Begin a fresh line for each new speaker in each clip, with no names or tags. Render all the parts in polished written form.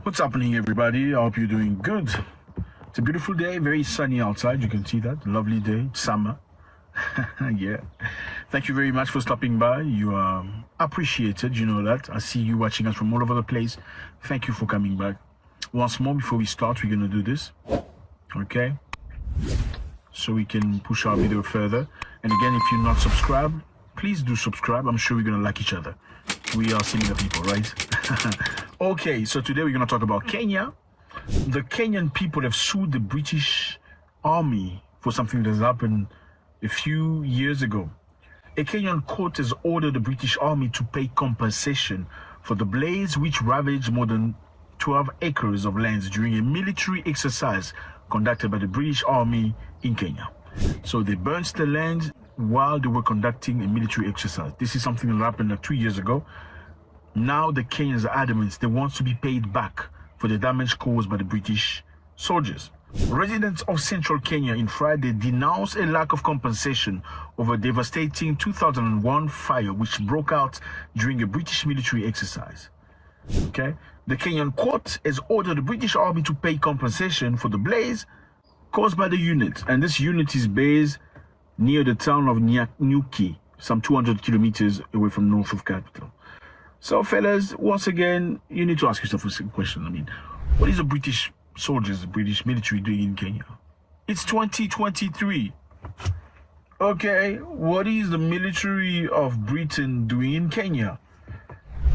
What's happening, everybody? I hope you're doing good. It's a beautiful day, very sunny outside. You can see that. Lovely day. It's summer. Yeah. Thank you very much for stopping by. You are appreciated, you know that. I see you watching us from all over the place. Thank you for coming back. Once more, before we start, we're going to do this. Okay? So we can push our video further. And again, if you're not subscribed, please do subscribe. I'm sure we're going to like each other. We are similar people, right? Okay, so today we're going to talk about Kenya. The Kenyan people have sued the British Army for something that happened a few years ago. A Kenyan court has ordered the British Army to pay compensation for the blaze which ravaged more than 12 acres of lands during a military exercise conducted by the British Army in Kenya. So they burnt the land while they were conducting a military exercise. This is something that happened 2 years ago. Now the Kenyans are adamant they want to be paid back for the damage caused by the British soldiers. Residents of central Kenya in Friday denounced a lack of compensation over a devastating 2001 fire which broke out during a British military exercise. Okay, the Kenyan court has ordered the British Army to pay compensation for the blaze caused by the unit, and this unit is based near the town of Nyuki, some 200 kilometers away from north of capital. So fellas, once again, you need to ask yourself a question. I mean, what is the British soldiers, the British military doing in Kenya? It's 2023. Okay, what is the military of Britain doing in Kenya?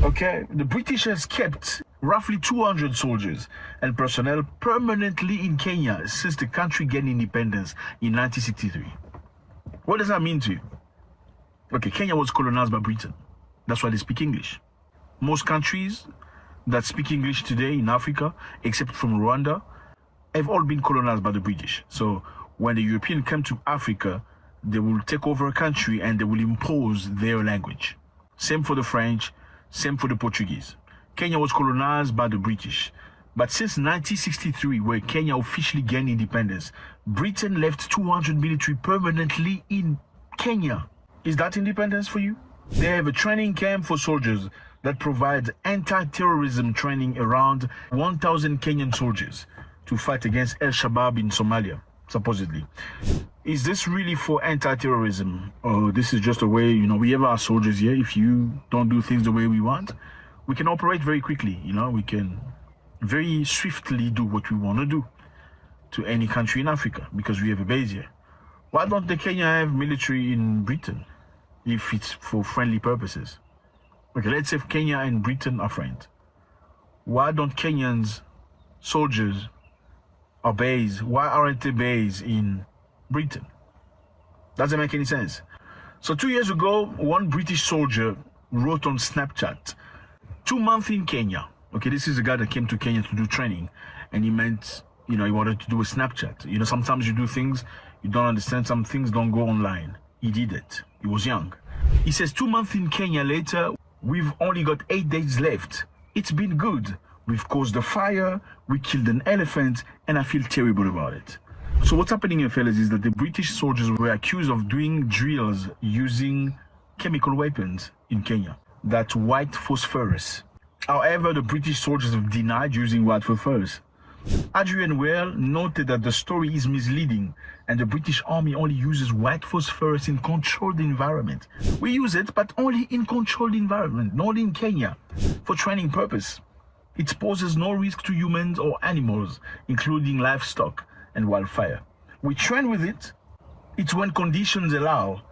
Okay, the British has kept roughly 200 soldiers and personnel permanently in Kenya since the country gained independence in 1963. What does that mean to you? Okay, Kenya was colonized by Britain. That's why they speak English. Most countries that speak English today in Africa, except from Rwanda, have all been colonized by the British. So when the Europeans come to Africa, they will take over a country and they will impose their language. Same for the French, same for the Portuguese. Kenya was colonized by the British. But since 1963, where Kenya officially gained independence, Britain left 200 military permanently in Kenya. Is that independence for you? They have a training camp for soldiers that provides anti-terrorism training around 1,000 Kenyan soldiers to fight against Al-Shabaab in Somalia, supposedly. Is this really for anti-terrorism? Or this is just a way, we have our soldiers here. If you don't do things the way we want, we can operate very quickly, we can very swiftly do what we want to do to any country in Africa because we have a base here. Why don't the Kenya have military in Britain if it's for friendly purposes? Okay, let's say Kenya and Britain are friends. Why don't Kenyans soldiers are based? Why aren't they based in Britain? Doesn't make any sense. So 2 years ago, one British soldier wrote on Snapchat, 2 months in Kenya. Okay, this is a guy that came to Kenya to do training, and he meant, he wanted to do a Snapchat. Sometimes you do things, you don't understand, some things don't go online. He did it. He was young. He says, 2 months in Kenya later, we've only got 8 days left. It's been good. We've caused a fire, we killed an elephant, and I feel terrible about it. So what's happening here, fellas, is that the British soldiers were accused of doing drills using chemical weapons in Kenya. That's white phosphorus. However, the British soldiers have denied using white phosphorus. Adrian Well noted that the story is misleading and the British Army only uses white phosphorus in controlled environment. We use it, but only in controlled environment, not in Kenya, for training purpose. It poses no risk to humans or animals, including livestock and wildfire. We train with it. It's when conditions allow.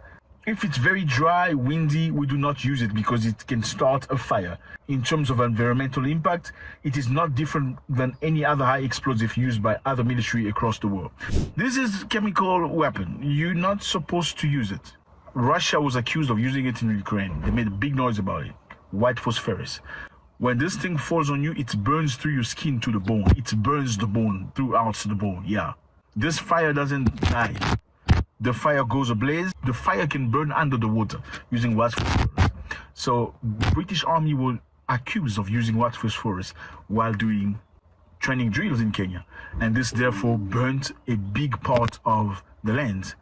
If it's very dry, windy, we do not use it because it can start a fire. In terms of environmental impact, it is not different than any other high explosive used by other military across the world. This is a chemical weapon. You're not supposed to use it. Russia was accused of using it in Ukraine. They made a big noise about it. White phosphorus. When this thing falls on you, it burns through your skin to the bone. It burns the bone throughout the bone, yeah. This fire doesn't die. The fire goes ablaze. The fire can burn under the water using white phosphorus. So the British Army were accused of using white phosphorus while doing training drills in Kenya. And this therefore burnt a big part of the land.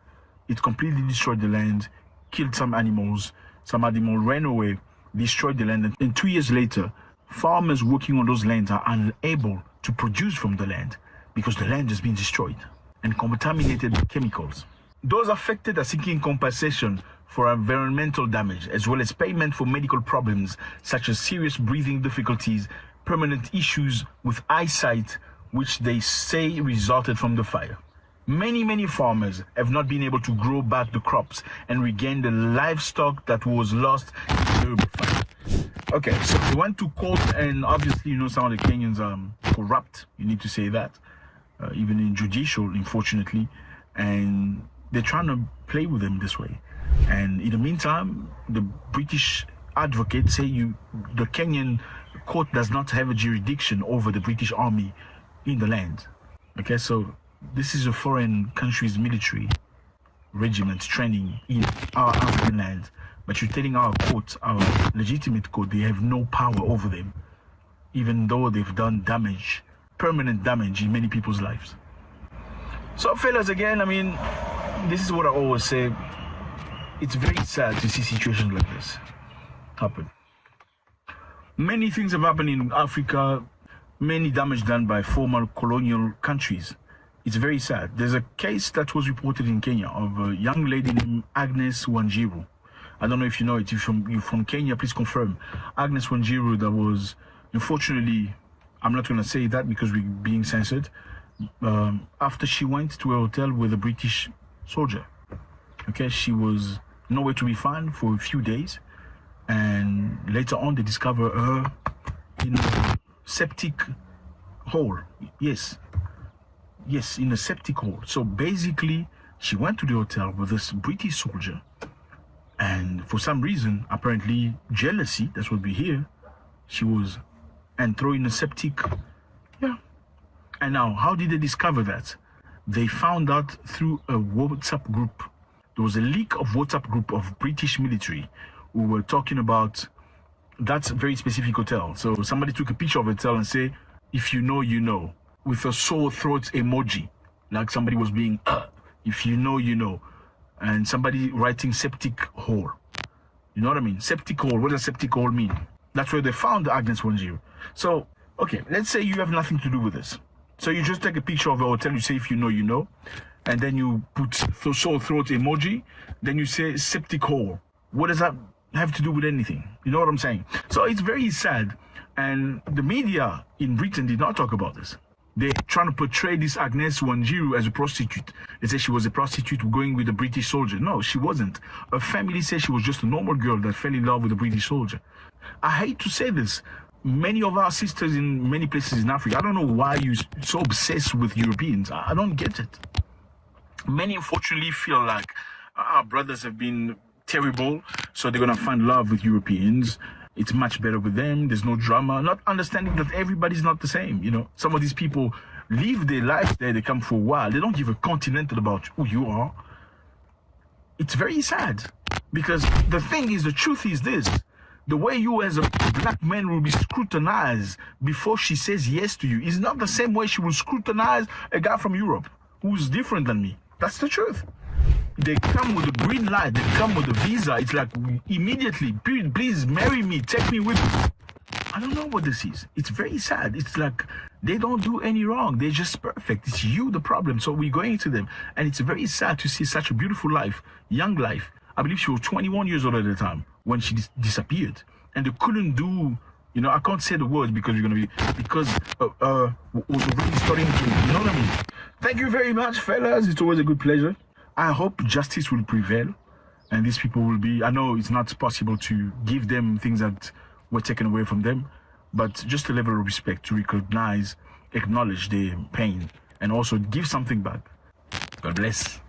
It completely destroyed the land, killed some animals ran away, destroyed the land. And 2 years later, farmers working on those lands are unable to produce from the land because the land has been destroyed and contaminated with chemicals. Those affected are seeking compensation for environmental damage, as well as payment for medical problems such as serious breathing difficulties, permanent issues with eyesight, which they say resulted from the fire. Many farmers have not been able to grow back the crops and regain the livestock that was lost in the terrible fire. Okay, so they went to court, and obviously, you know, some of the Kenyans are corrupt. You need to say that, even in judicial, unfortunately, and they're trying to play with them this way. And in the meantime, the British advocates say the Kenyan court does not have a jurisdiction over the British army in the land. Okay, so this is a foreign country's military regiment training in our African land, but you're telling our court, our legitimate court, they have no power over them, even though they've done damage, permanent damage in many people's lives. So fellas, again, I mean, this is what I always say. It's very sad to see situations like this happen. Many things have happened in Africa, many damage done by former colonial countries. It's very sad. There's a case that was reported in Kenya of a young lady named Agnes Wanjiru. I don't know if you know it. If you're from Kenya, please confirm. Agnes Wanjiru, that was, unfortunately, I'm not going to say that because we're being censored, after she went to a hotel with a British soldier. Okay, she was nowhere to be found for a few days, and later on they discover her in a septic hole. Yes, in a septic hole. So basically, she went to the hotel with this British soldier, and for some reason, apparently jealousy, that's what we hear, she was and thrown in a septic. Yeah. And now, how did they discover that? They found out through a WhatsApp group. There was a leak of WhatsApp group of British military who were talking about that very specific hotel. So somebody took a picture of the hotel and say, if you know, you know, with a sore throat emoji, like somebody was being, if you know, you know, and somebody writing septic hole. You know what I mean? Septic hole. What does septic hole mean? That's where they found Agnes Wanjiru. So, okay, let's say you have nothing to do with this. So you just take a picture of a hotel, you say, if you know, you know, and then you put sore throat emoji, then you say septic hole. What does that have to do with anything? You know what I'm saying? So it's very sad. And the media in Britain did not talk about this. They're trying to portray this Agnes Wanjiru as a prostitute. They say she was a prostitute going with a British soldier. No, she wasn't. Her family says she was just a normal girl that fell in love with a British soldier. I hate to say this. Many of our sisters in many places in Africa, I don't know why you're so obsessed with Europeans. I don't get it. Many unfortunately feel like our brothers have been terrible, so they're going to find love with Europeans. It's much better with them. There's no drama. Not understanding that everybody's not the same. You know, some of these people live their life there. They come for a while. They don't give a continental about who you are. It's very sad because the thing is, the truth is this. The way you as a black man will be scrutinized before she says yes to you is not the same way she will scrutinize a guy from Europe who's different than me. That's the truth. They come with a green light. They come with a visa. It's like immediately, please marry me. Take me with you. I don't know what this is. It's very sad. It's like they don't do any wrong. They're just perfect. It's you the problem. So we're going to them. And it's very sad to see such a beautiful life, young life. I believe she was 21 years old at the time when she disappeared. And they couldn't do, you know, I can't say the words because you're going to be, because was already starting to, you know what I mean? Thank you very much, fellas. It's always a good pleasure. I hope justice will prevail and these people will be, I know it's not possible to give them things that were taken away from them, but just a level of respect to recognize, acknowledge their pain and also give something back. God bless.